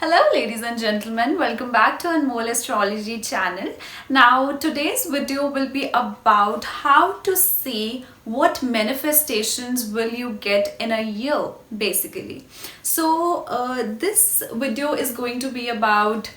Hello ladies and gentlemen, welcome back to Anmol Astrology channel. Now today's video will be about how to see what manifestations will you get in a year basically. So this video is going to be about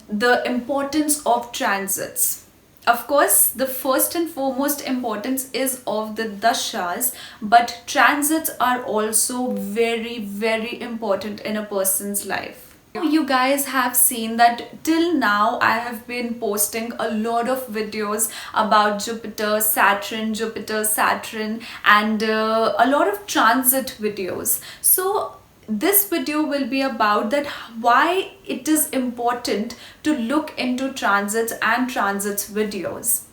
the importance of transits. Of course, the first and foremost importance is of the dashas, but transits are also very important in a person's life. You guys have seen that till now I have been posting a lot of videos about Jupiter, Saturn and a lot of transit videos. So this video will be about that why it is important to look into transits and transits videos.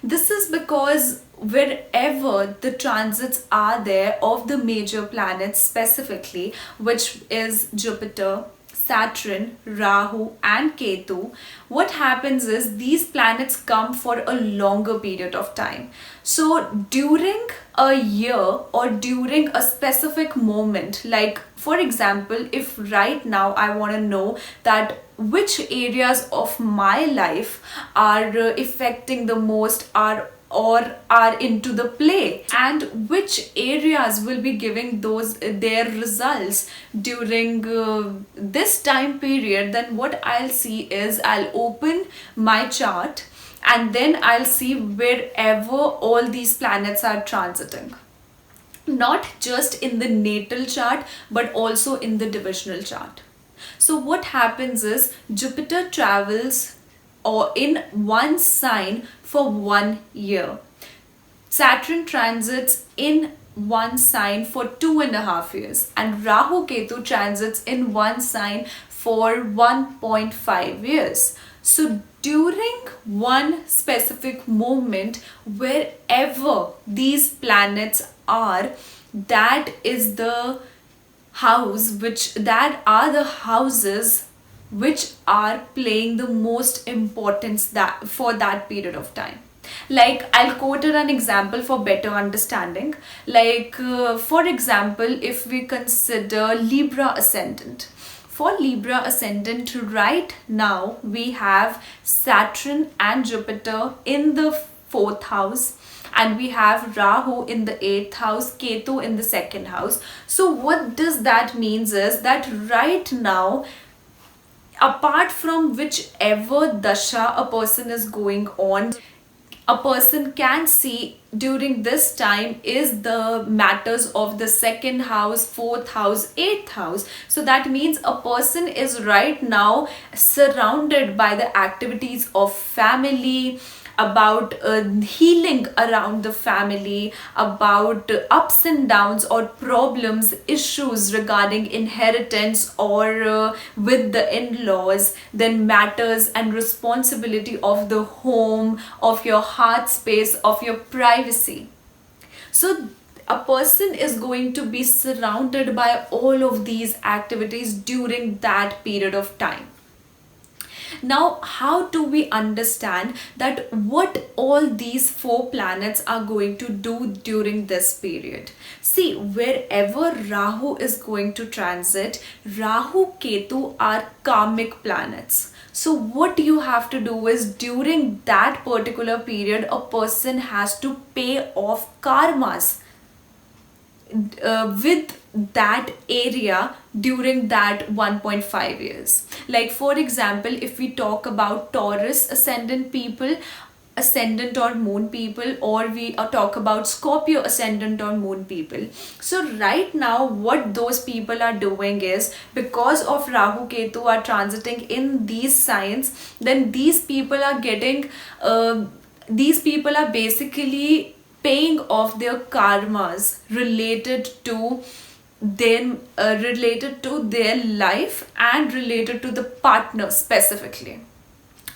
This is because wherever the transits are there of the major planets specifically, which is Jupiter, Saturn, Rahu and Ketu, what happens is these planets come for a longer period of time. So during a year or during a specific moment, like for example, if right now I want to know that which areas of my life are affecting the most are into the play, and which areas will be giving those their results during this time period, then what I'll see is I'll open my chart and then I'll see wherever all these planets are transiting, not just in the natal chart but also in the divisional chart. So what happens is Jupiter travels or in one sign for 1 year. Saturn transits in one sign for 2.5 years, and Rahu Ketu transits in one sign for 1.5 years. So during one specific moment, wherever these planets are, that is the house that are the houses which are playing the most importance that for that period of time. Like I'll quote an example for better understanding. Like for example, if we consider Libra ascendant. For Libra ascendant, right now we have Saturn and Jupiter in the 4th house, and we have Rahu in the 8th house, Ketu in the 2nd house. So what does that means is that right now, apart from whichever dasha a person is going on, a person can see during this time is the matters of the 2nd house, 4th house, 8th house. So that means a person is right now surrounded by the activities of family, about healing around the family, about ups and downs or problems, issues regarding inheritance or with the in-laws, then matters and responsibility of the home, of your heart space, of your privacy. So a person is going to be surrounded by all of these activities during that period of time. Now, how do we understand that what all these 4 planets are going to do during this period? See, wherever Rahu is going to transit, Rahu, Ketu are karmic planets. So what you have to do is during that particular period, a person has to pay off karmas with that area during that 1.5 years. Like for example, if we talk about Taurus ascendant people, ascendant or moon people, or we talk about Scorpio ascendant or moon people. So right now what those people are doing is, because of Rahu Ketu are transiting in these signs, then these people are getting basically paying off their karmas related to their life and related to the partner specifically.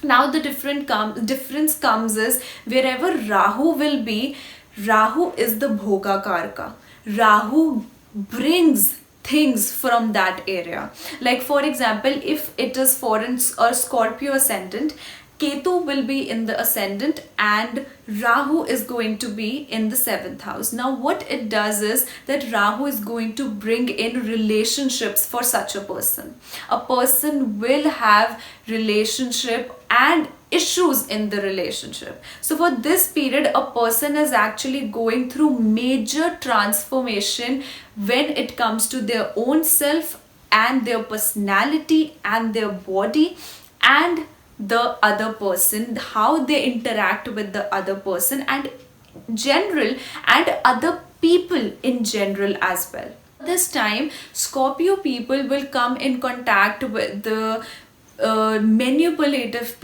Now the difference comes is wherever Rahu will be, Rahu is the bhoga karka. Rahu brings things from that area. Like for example, if it is foreign or Scorpio ascendant, Ketu will be in the ascendant and Rahu is going to be in the 7th house. Now what it does is that Rahu is going to bring in relationships for such a person. A person will have relationship and issues in the relationship. So for this period, a person is actually going through major transformation when it comes to their own self and their personality and their body and the other person, how they interact with the other person and general and other people in general as well. This time Scorpio people will come in contact with the manipulative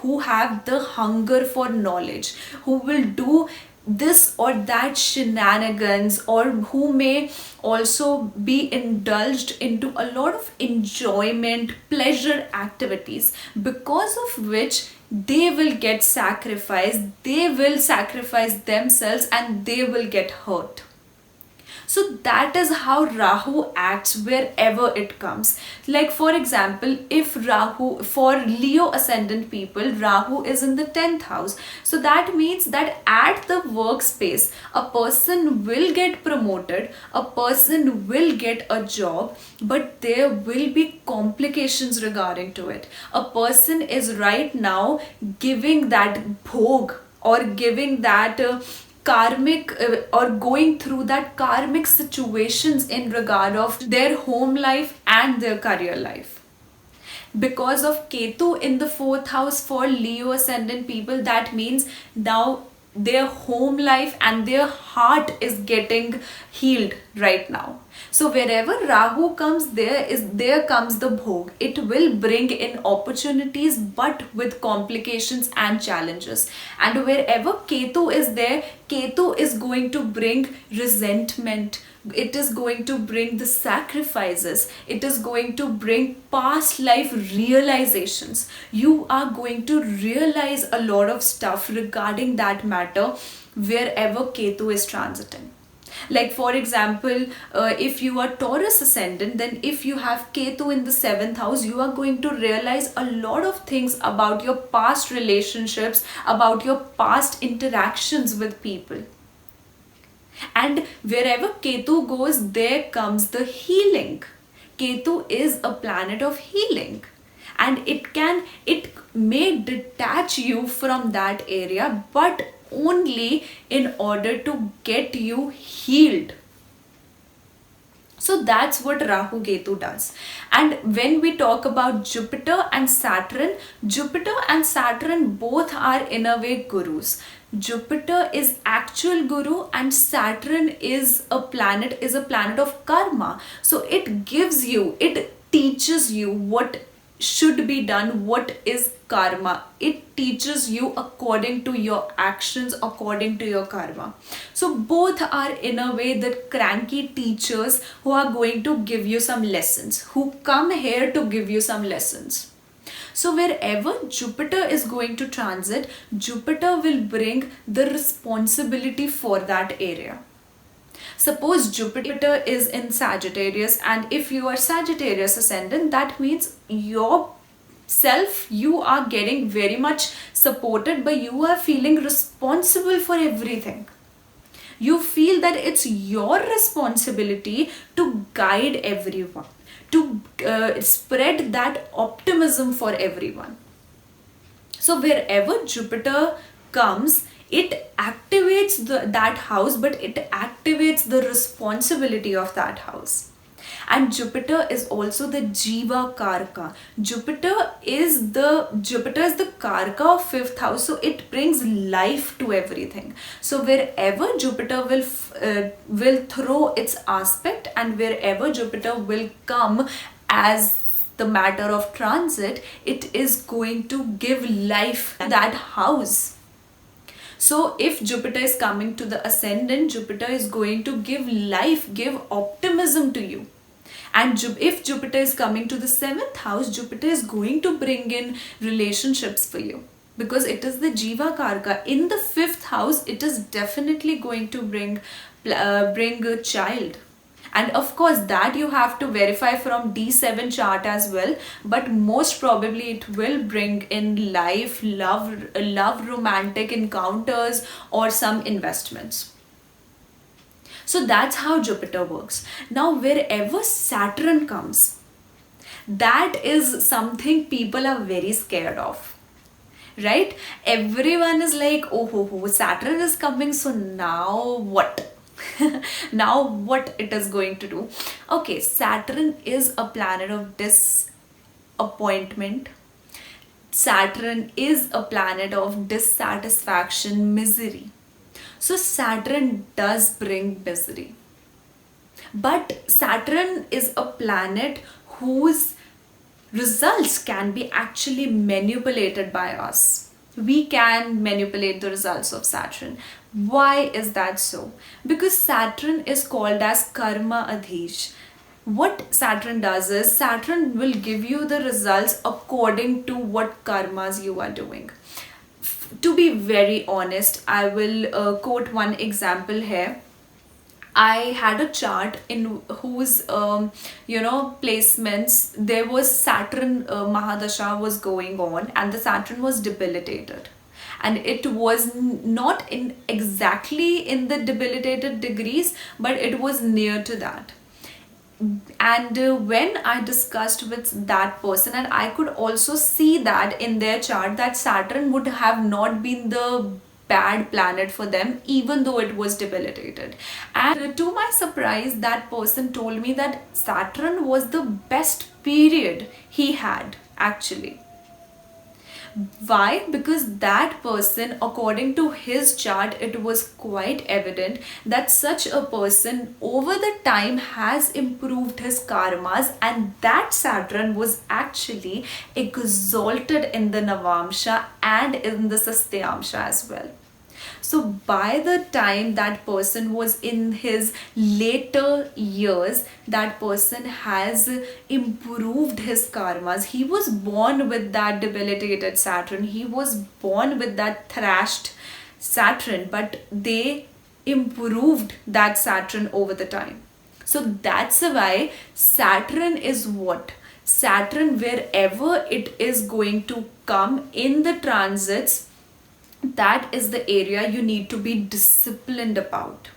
who have the hunger for knowledge, who will do this or that shenanigans, or who may also be indulged into a lot of enjoyment, pleasure activities, because of which they will get sacrificed, they will sacrifice themselves and they will get hurt. So that is how Rahu acts wherever it comes. Like for example, if Rahu, for Leo ascendant people, Rahu is in the 10th house. So that means that at the workspace, a person will get promoted, a person will get a job, but there will be complications regarding to it. A person is right now giving that bhog or giving that karmic or going through that karmic situations in regard of their home life and their career life. Because of Ketu in the 4th house for Leo ascendant people, that means now their home life and their heart is getting healed right now. So wherever Rahu comes, there comes the bhog. It will bring in opportunities but with complications and challenges. And wherever Ketu is there, Ketu is going to bring resentment. It is going to bring the sacrifices. It is going to bring past life realizations. You are going to realize a lot of stuff regarding that matter wherever Ketu is transiting. Like for example, if you are Taurus ascendant, then if you have Ketu in the 7th house, you are going to realize a lot of things about your past relationships, about your past interactions with people. And wherever Ketu goes, there comes the healing. Ketu is a planet of healing, and it may detach you from that area, but only in order to get you healed. So that's what Rahu Ketu does. And when we talk about Jupiter and Saturn both are in a way gurus. Jupiter is actual guru and Saturn is a planet of karma. So it teaches you what should be done, what is karma. It teaches you according to your actions, according to your karma. So both are in a way the cranky teachers who are going to give you some lessons, who come here to give you some lessons. So wherever Jupiter is going to transit, Jupiter will bring the responsibility for that area. Suppose Jupiter is in Sagittarius, and if you are Sagittarius ascendant, that means you are getting very much supported, but you are feeling responsible for everything. You feel that it's your responsibility to guide everyone, to spread that optimism for everyone. So wherever Jupiter comes, it activates that house, but it activates the responsibility of that house. And Jupiter is also the Jiva Karka. Jupiter is the Karka of 5th house, so it brings life to everything. So wherever Jupiter will throw its aspect, and wherever Jupiter will come as the matter of transit, it is going to give life to that house. So if Jupiter is coming to the ascendant, Jupiter is going to give life, give optimism to you. And if Jupiter is coming to the 7th house, Jupiter is going to bring in relationships for you, because it is the Jiva Karka. In the 5th house, it is definitely going to bring a child. And of course that you have to verify from D7 chart as well, but most probably it will bring in life, love, romantic encounters, or some investments. So that's how Jupiter works. Now wherever Saturn comes, that is something people are very scared of, right? Everyone is like, oh ho, Saturn is coming, so now what? Now what it is going to do? Okay, Saturn is a planet of disappointment. Saturn is a planet of dissatisfaction, misery. So Saturn does bring misery, but Saturn is a planet whose results can be actually manipulated by us. We can manipulate the results of Saturn. Why is that so? Because Saturn is called as karma adhish. What Saturn does is Saturn will give you the results according to what karmas you are doing. To be very honest, I will quote one example here. I had a chart in whose placements there was Saturn Mahadasha was going on, and the Saturn was debilitated, and it was not in exactly in the debilitated degrees, but it was near to that. And when I discussed with that person, and I could also see that in their chart that Saturn would have not been the bad planet for them even though it was debilitated. And to my surprise, that person told me that Saturn was the best period he had actually. Why? Because that person, according to his chart, it was quite evident that such a person over the time has improved his karmas, and that Saturn was actually exalted in the Navamsha and in the Sastyamsha as well. So by the time that person was in his later years, that person has improved his karmas. He was born with that debilitated Saturn. He was born with that thrashed Saturn, but they improved that Saturn over the time. So that's why Saturn is what? Saturn, wherever it is going to come in the transits, that is the area you need to be disciplined about.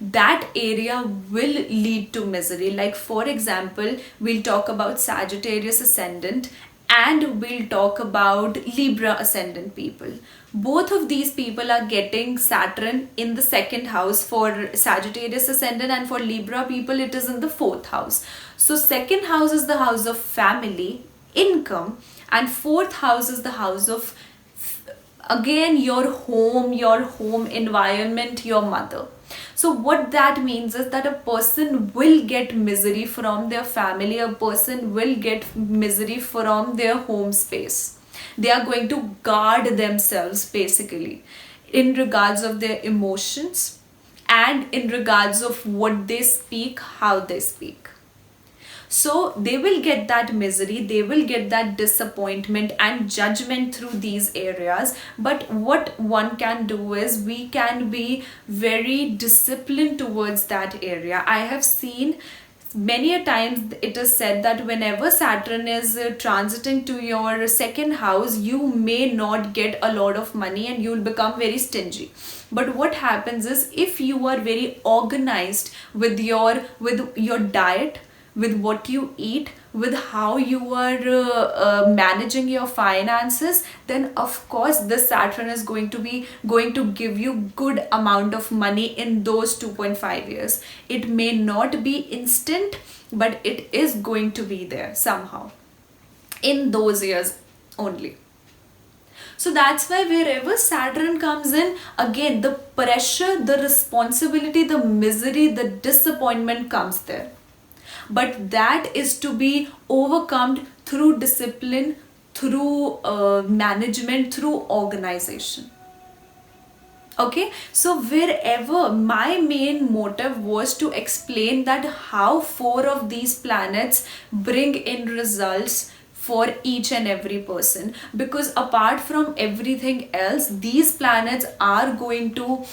That area will lead to misery. Like for example, we'll talk about Sagittarius ascendant and we'll talk about Libra ascendant people. Both of these people are getting Saturn in the second house. For Sagittarius ascendant and for Libra people, it is in the fourth house. So second house is the house of family, income, and fourth house is the house of again your home environment, your mother. So what that means is that a person will get misery from their family, a person will get misery from their home space. They are going to guard themselves basically in regards of their emotions and in regards of what they speak, how they speak. So they will get that misery, they will get that disappointment and judgment through these areas. But what one can do is we can be very disciplined towards that area. I have seen many a times it is said that whenever Saturn is transiting to your second house, you may not get a lot of money and you will become very stingy. But what happens is if you are very organized with your diet, with what you eat, with how you are managing your finances, then of course this Saturn is going to give you good amount of money in those 2.5 years. It may not be instant, but it is going to be there somehow in those years only. So that's why wherever Saturn comes in, again the pressure, the responsibility, the misery, the disappointment comes there. But that is to be overcome through discipline, through management, through organization. Okay, so wherever my main motive was to explain that how 4 of these planets bring in results for each and every person, because apart from everything else, these planets are going to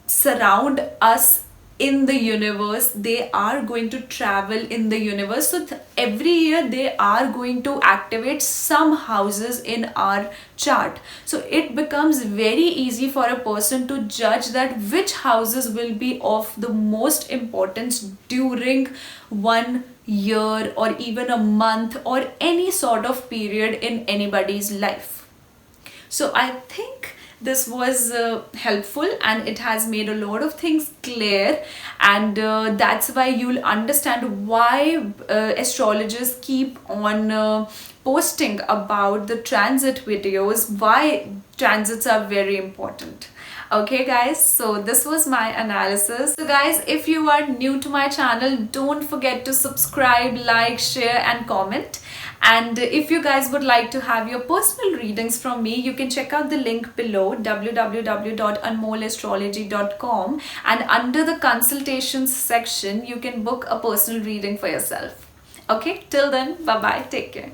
surround us in the universe, they are going to travel in the universe. So every year they are going to activate some houses in our chart. So it becomes very easy for a person to judge that which houses will be of the most importance during one year or even a month or any sort of period in anybody's life. So I think this was helpful, and it has made a lot of things clear, and that's why you'll understand why astrologers keep on posting about the transit videos, why transits are very important. Okay guys, so this was my analysis. So guys, if you are new to my channel, don't forget to subscribe, like, share and comment. And if you guys would like to have your personal readings from me, you can check out the link below, www.anmolastrology.com, and under the consultations section you can book a personal reading for yourself. Okay, till then, bye bye, take care.